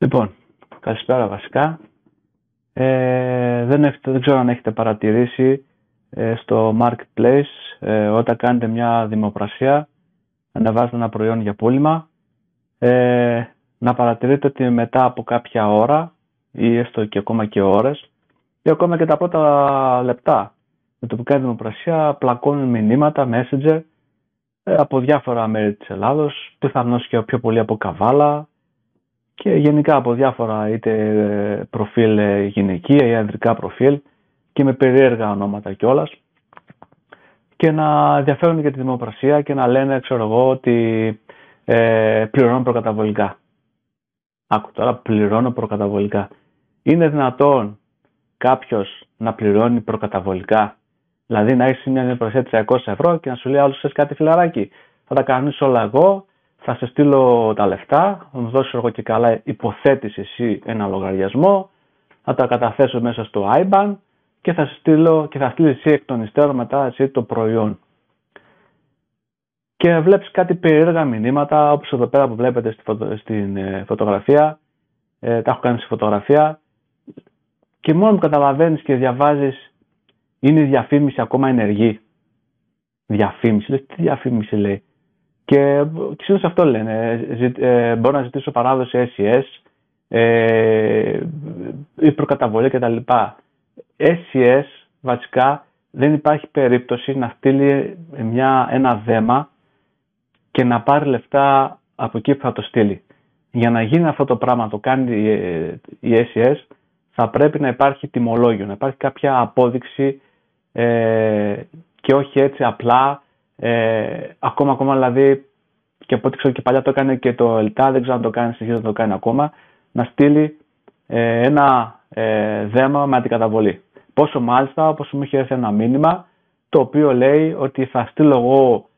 Λοιπόν, καλησπέρα βασικά. Δεν ξέρω αν έχετε παρατηρήσει στο Marketplace όταν κάνετε μια δημοπρασία, ανεβάζετε ένα προϊόν για πούλημα, να παρατηρείτε ότι μετά από κάποια ώρα ή έστω και ακόμα και ώρες ή ακόμα και τα πρώτα λεπτά με το που κάνει δημοπρασία πλακώνουν μηνύματα, messenger από διάφορα μέρη της Ελλάδος, πιθανώς και πιο πολύ από Καβάλα, και γενικά από διάφορα είτε προφίλ γυναικεία ή ανδρικά προφίλ και με περίεργα ονόματα κιόλας, και να ενδιαφέρουν για τη δημοπρασία και να λένε, ξέρω εγώ, ότι πληρώνω προκαταβολικά. Άκου τώρα, πληρώνω προκαταβολικά. Είναι δυνατόν κάποιος να πληρώνει προκαταβολικά? Δηλαδή να έχεις μια δημοπρασία 300 ευρώ και να σου λέει άλλος, ξέρεις κάτι φιλαράκι, θα τα κανονίσω όλα εγώ, θα σε στείλω τα λεφτά, θα μου δώσεις εγώ και καλά, υποθέτεις εσύ ένα λογαριασμό, θα τα καταθέσω μέσα στο IBAN και θα στείλεις εσύ εκ των υστέρων μετά εσύ το προϊόν. Και βλέπεις κάτι περίεργα μηνύματα, όπως εδώ πέρα που βλέπετε στην φωτογραφία, τα έχω κάνει στη φωτογραφία, και μόνο που καταλαβαίνεις και διαβάζεις, είναι η διαφήμιση ακόμα ενεργή. Διαφήμιση, λες, τι διαφήμιση λέει? Και συνήθως αυτό λένε, μπορώ να ζητήσω παράδοση SES ή προκαταβολή κτλ. SES βασικά δεν υπάρχει περίπτωση να στείλει ένα δέμα και να πάρει λεφτά από εκεί που θα το στείλει. Για να γίνει αυτό το πράγμα, το κάνει η SES, θα πρέπει να υπάρχει τιμολόγιο, να υπάρχει κάποια απόδειξη και όχι έτσι απλά. Ακόμα δηλαδή, και από ό,τι ξέρω και παλιά το έκανε και το ΕΛΤΑ, δεν ξέρω αν το κάνει, συνεχίζει να το κάνει ακόμα, να στείλει ένα δέμα με αντικαταβολή. Πόσο μάλιστα, όπως μου είχε έρθει ένα μήνυμα, το οποίο λέει ότι θα στείλω εγώ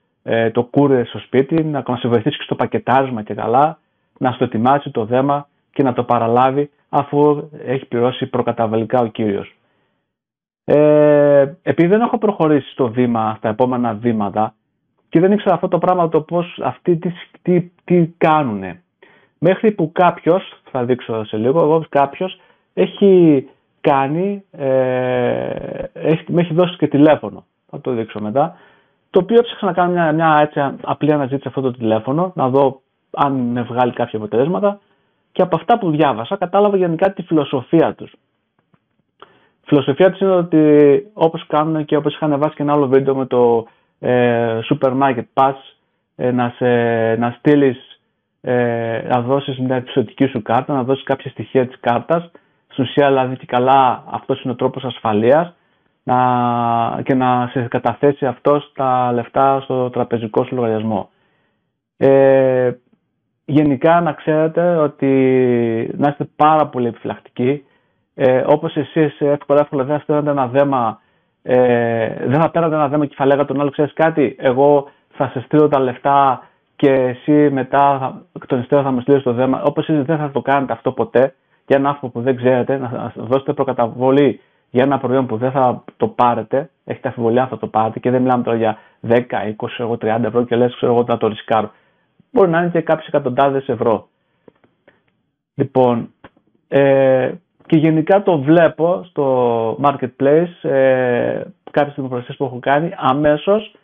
το courier στο σπίτι, να σε βοηθήσει και στο πακετάρισμα και καλά, να στο ετοιμάσει το δέμα και να το παραλάβει αφού έχει πληρώσει προκαταβολικά ο κύριος. Επειδή δεν έχω προχωρήσει στα επόμενα βήματα και δεν ήξερα αυτό το πράγμα, το πώς αυτοί τι κάνουνε, μέχρι που κάποιος, θα δείξω σε λίγο, κάποιος έχει κάνει, με έχει δώσει και τηλέφωνο, θα το δείξω μετά, το οποίο έψαξα να κάνω μια έτσι απλή αναζήτηση αυτό το τηλέφωνο, να δω αν με βγάλει κάποια αποτελέσματα, και από αυτά που διάβασα κατάλαβα γενικά τη φιλοσοφία τους. Η φιλοσοφία τους είναι ότι, όπως κάνουν και όπως είχα ανεβάσει και ένα άλλο βίντεο με το Supermarket Pass, να στείλεις, να δώσεις μια επιστοτική σου κάρτα, να δώσεις κάποια στοιχεία της κάρτας, στην ουσία δηλαδή και καλά αυτός είναι ο τρόπος ασφαλείας, και να σε καταθέσει αυτός τα λεφτά στο τραπεζικό σου λογαριασμό. Γενικά να ξέρετε ότι να είστε πάρα πολύ επιφυλακτικοί. Όπως εσείς εύκολα δεν θα στέλνετε ένα δέμα, δεν θα παίρνατε ένα δέμα και θα λέγατε τον άλλο, ξέρεις κάτι, εγώ θα σε στείλω τα λεφτά και εσύ μετά εκ των υστέρων θα μου στείλεις το δέμα. Όπως εσείς δεν θα το κάνετε αυτό ποτέ για ένα άνθρωπο που δεν ξέρετε, να δώσετε προκαταβολή για ένα προϊόν που δεν θα το πάρετε, έχετε αμφιβολία αν θα το πάρετε, και δεν μιλάμε τώρα για 10, 20, 30 ευρώ και λες, ξέρω εγώ, να το ρισκάρω. Μπορεί να είναι και κάποιες εκατοντάδες ευρώ. Λοιπόν, και γενικά το βλέπω στο Marketplace, κάποιες δημοπρασίες που έχω κάνει, αμέσως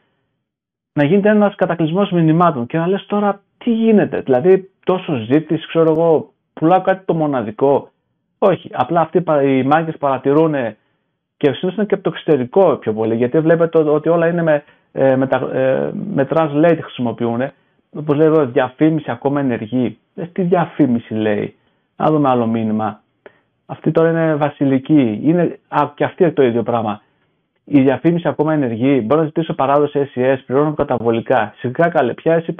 να γίνεται ένας κατακλυσμός μηνυμάτων και να λες τώρα τι γίνεται, δηλαδή τόσο ζήτηση, ξέρω εγώ, πουλάω κάτι το μοναδικό. Όχι, απλά αυτοί οι μάγκες παρατηρούν, και συνήθως είναι και από το εξωτερικό πιο πολύ, γιατί βλέπετε ότι όλα είναι με translate χρησιμοποιούν. Όπως λέει εδώ, διαφήμιση ακόμα ενεργή. Τι διαφήμιση λέει? Να δούμε άλλο μήνυμα. Αυτή τώρα είναι βασιλική. Είναι και αυτή το ίδιο πράγμα. Η διαφήμιση ακόμα ενεργή. Μπορώ να ζητήσω παράδοση SES, πληρώνω προκαταβολικά. Σιγά καλέ, ποια εσύ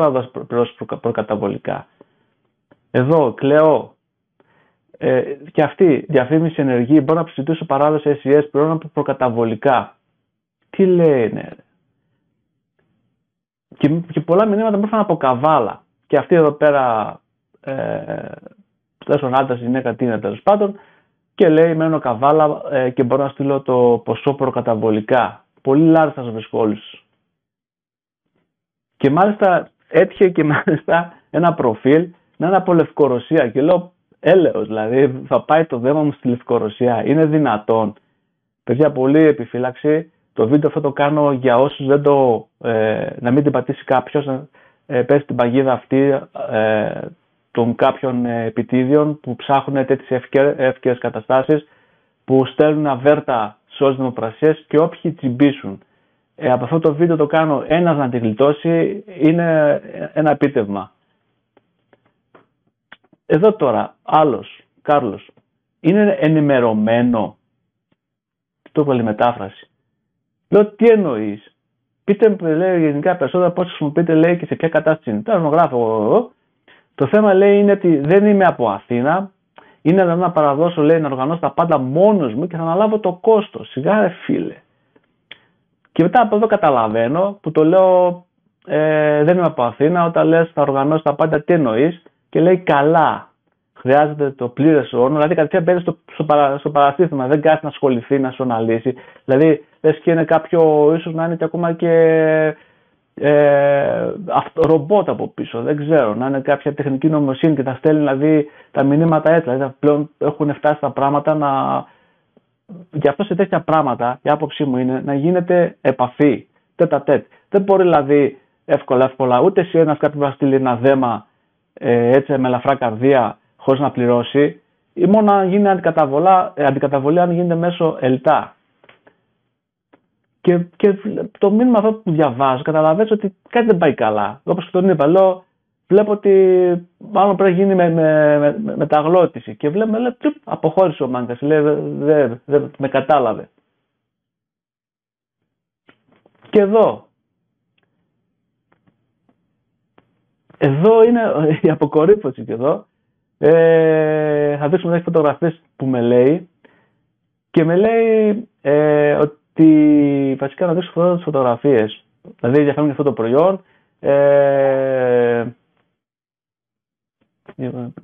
πληρώσει προκαταβολικά? Εδώ, κλαίω. Και αυτή, διαφήμιση ενεργή. Μπορώ να ζητήσω παράδοση SES, πληρώνω προκαταβολικά. Τι λένε? Και πολλά μηνύματα μου ήρθαν από Καβάλα. Και αυτή εδώ πέρα, τουλάχιστον άντρας, γυναίκα, τι είναι τέλος πάντων, και λέει μένω Καβάλα και μπορώ να στείλω το ποσό προκαταβολικά. Πολύ λάθος θα σας βρίσκω όλους. Και μάλιστα έτυχε και μάλιστα ένα προφίλ να είναι από Λευκορωσία. Και λέω, έλεος, δηλαδή θα πάει το δέμα μου στη Λευκορωσία. Είναι δυνατόν? Παιδιά, πολύ επιφύλαξη. Το βίντεο αυτό το κάνω για όσους δεν να μην την πατήσει κάποιος, να πέσει την παγίδα αυτή των κάποιων επιτίδιων που ψάχνουν τέτοιες εύκαιρες καταστάσεις, που στέλνουν αβέρτα σε όλες τις δημοπρασίες και όποιοι τσιμπήσουν. Από αυτό το βίντεο το κάνω ένας να τη γλιτώσει, είναι ένα επίτευγμα. Εδώ τώρα, άλλος, Κάρλος, είναι ενημερωμένο? Το έβαλε μετάφραση. Λέω, τι εννοείς? Πείτε μου, λέει, γενικά περισσότερα πώς χρησιμοποιείτε, λέει, και σε ποια κατάσταση είναι. Τώρα γράφω εγώ. Το θέμα, λέει, είναι ότι δεν είμαι από Αθήνα. Είναι να παραδώσω, λέει, να οργανώσω τα πάντα μόνος μου και θα αναλάβω το κόστος. Σιγά, ρε φίλε. Και μετά από εδώ καταλαβαίνω που το λέω, δεν είμαι από Αθήνα. Όταν λες θα οργανώσω τα πάντα, τι εννοείς? Και λέει, καλά. Χρειάζεται το πλήρες όρνο, δηλαδή κατευθείαν μπαίνει στο παρασύστημα, δεν κάθεται να ασχοληθεί, να σου αναλύσει. Δηλαδή, λες και είναι κάποιο, ίσως να είναι και ακόμα και ρομπότ από πίσω, δεν ξέρω, να είναι κάποια τεχνική νοημοσύνη και τα στέλνει δηλαδή τα μηνύματα έτσι. Δηλαδή, πλέον έχουν φτάσει τα πράγματα να. Γι' αυτό σε τέτοια πράγματα, η άποψή μου είναι να γίνεται επαφή, τέτα-τέτ. Δεν μπορεί δηλαδή εύκολα, ούτε εσύ ένας κάποιος να στείλει ένα δέμα έτσι με ελαφρά καρδία, χωρίς να πληρώσει, ή μόνο να γίνει αντικαταβολή αν γίνεται μέσω ΕΛΤΑ. Και το μήνυμα αυτό που διαβάζω, καταλαβαίνεις ότι κάτι δεν πάει καλά. Όπως και τον είπα, βλέπω ότι μάλλον πρέπει να γίνει με μεταγλώτηση. Και βλέπουμε, λέει, αποχώρησε ο μάγκας, λέει, δεν με κατάλαβε. Και εδώ είναι η αποκορύφωση και εδώ. Θα δείξουμε τις φωτογραφίες που με λέει και με λέει ότι βασικά να δείξω τις φωτογραφίες, δηλαδή ενδιαφέρον για αυτό το προϊόν.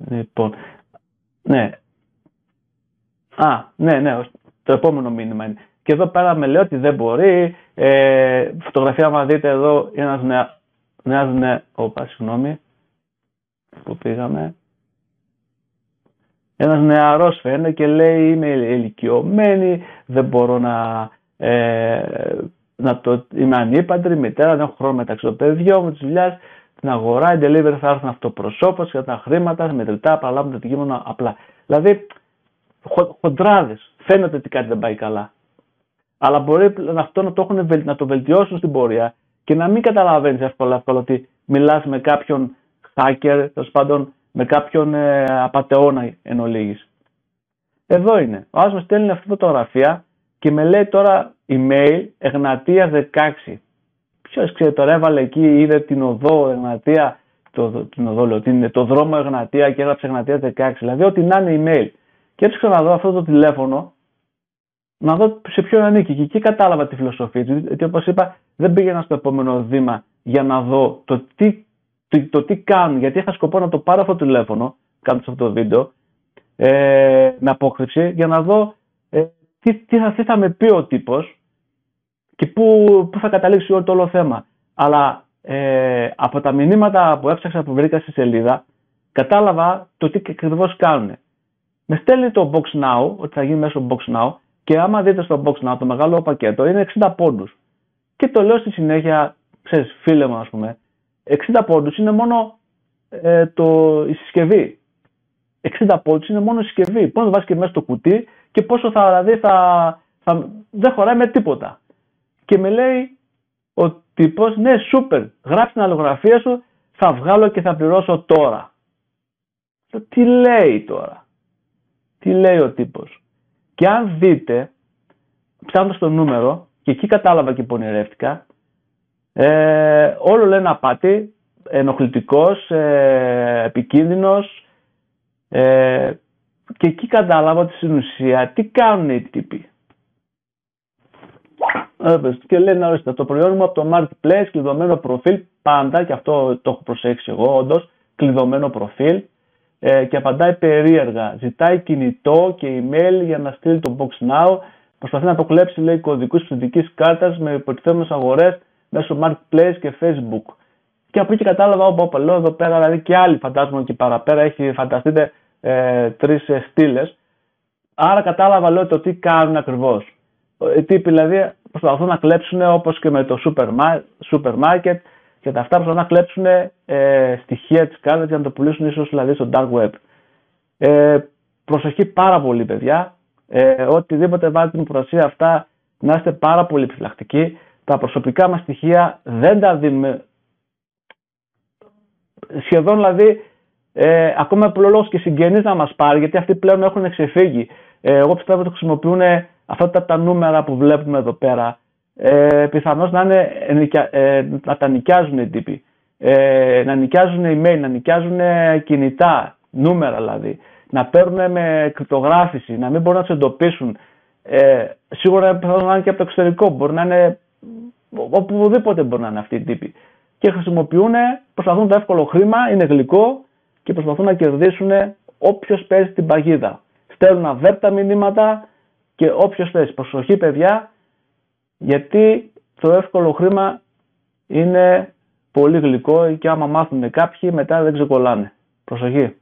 Λοιπόν, ναι, το επόμενο μήνυμα είναι. Και εδώ πέρα με λέει ότι δεν μπορεί. Φωτογραφία, άμα δείτε εδώ, ένας συγγνώμη, που πήγαμε. Ένας νεαρός φαίνεται και λέει, είμαι ηλικιωμένη, δεν μπορώ είμαι ανήπαντρη, μητέρα, δεν έχω χρόνο μεταξύ των παιδιών μου, της δουλειάς, την αγορά, η delivery θα έρθουν αυτοπροσώπως και τα χρήματα, μετρητά, παραλάβουν το αντικείμενο απλά. Δηλαδή, χοντράδες, φαίνεται ότι κάτι δεν πάει καλά. Αλλά μπορεί αυτό να το βελτιώσουν στην πορεία και να μην καταλαβαίνεις εύκολα ότι μιλάς με κάποιον hacker, τέλος πάντων, με κάποιον απατεώνα εν ολίγης. Εδώ είναι. Ο άλλος με στέλνει αυτή τη φωτογραφία και με λέει τώρα email Εγνατίας 16. Ποιος ξέρει τώρα, έβαλε εκεί, είδε την οδό Εγνατία, το δρόμο Εγνατία και έγραψε Εγνατίας 16. Δηλαδή ό,τι να είναι email. Και έψαξα να δω αυτό το τηλέφωνο, να δω σε ποιον ανήκει. Και εκεί κατάλαβα τη φιλοσοφία του. Γιατί όπως είπα, δεν πήγαινα στο επόμενο βήμα για να δω το τι κάνουν, γιατί είχα σκοπό να το πάρω αυτό το τηλέφωνο, κάνοντας αυτό το βίντεο, με απόκρυψη, για να δω τι θα με πει ο τύπος και πού θα καταλήξει όλο το όλο θέμα. Αλλά από τα μηνύματα που έψαξα, που βρήκα στη σελίδα, κατάλαβα το τι ακριβώς κάνουν. Με στέλνει το Box Now, ότι θα γίνει μέσω Box Now, και άμα δείτε στο Box Now το μεγάλο πακέτο είναι 60 πόντους. Και το λέω στη συνέχεια, ξέρεις, φίλε μου, ας πούμε, 60 πόντους είναι μόνο η συσκευή. 60 πόντους είναι μόνο η συσκευή. Πώς θα βάζεις και μέσα στο κουτί και πόσο δεν χωράει με τίποτα. Και με λέει ο τύπος, ναι, σούπερ, γράψε την αλλογραφία σου, θα βγάλω και θα πληρώσω τώρα. Τι λέει τώρα? Τι λέει ο τύπος? Και αν δείτε, ψάχνοντας το νούμερο, και εκεί κατάλαβα και πονηρεύτηκα, όλο λένε απάτη, ενοχλητικός, επικίνδυνος, και εκεί κατάλαβα ότι στην ουσία τι κάνουν οι τύποι. Και λένε, ορίστε, το προϊόν μου από το Marketplace, κλειδωμένο προφίλ, πάντα, και αυτό το έχω προσέξει εγώ όντως, κλειδωμένο προφίλ, και απαντάει περίεργα. Ζητάει κινητό και email για να στείλει το Box Now. Προσπαθεί να αποκλέψει, λέει, κωδικούς ψηφιακής κάρτας με υποτιθέμενες αγορές μέσω Marketplace και Facebook. Και από εκεί κατάλαβα, λέω εδώ πέρα, δηλαδή και άλλοι φαντάζομαι και παραπέρα, φανταστείτε τρεις στήλες. Άρα κατάλαβα, λέω, το τι κάνουν ακριβώς. Οι τύποι δηλαδή προσπαθούν να κλέψουν, όπως και με το σούπερ μάρκετ και τα αυτά, προσπαθούν να κλέψουν στοιχεία της κάρτας για να το πουλήσουν ίσως δηλαδή στο dark web. Προσοχή πάρα πολύ, παιδιά. Οτιδήποτε βάλετε την προστασία αυτά, να είστε πάρα πολύ επιφυλακτικοί. Τα προσωπικά μας στοιχεία δεν τα δίνουμε. Σχεδόν δηλαδή, ακόμα λόγος και συγγενείς να μας πάρει, γιατί αυτοί πλέον έχουν ξεφύγει. Εγώ πιστεύω ότι χρησιμοποιούν αυτά τα νούμερα που βλέπουμε εδώ πέρα. Πιθανώς να τα νοικιάζουν οι τύποι. Να νοικιάζουν email, να νοικιάζουν κινητά, νούμερα δηλαδή. Να παίρνουν με κρυπτογράφηση, να μην μπορούν να τους εντοπίσουν. Σίγουρα πιθανώς να είναι και από το εξωτερικό. Μπορεί να είναι οπουδήποτε μπορεί να είναι αυτοί οι τύποι. Και προσπαθούν το εύκολο χρήμα, είναι γλυκό και προσπαθούν να κερδίσουν όποιος παίζει την παγίδα. Στέλνουν αβέρτα μηνύματα και όποιος θες. Προσοχή, παιδιά, γιατί το εύκολο χρήμα είναι πολύ γλυκό και άμα μάθουν κάποιοι μετά δεν ξεκολλάνε. Προσοχή.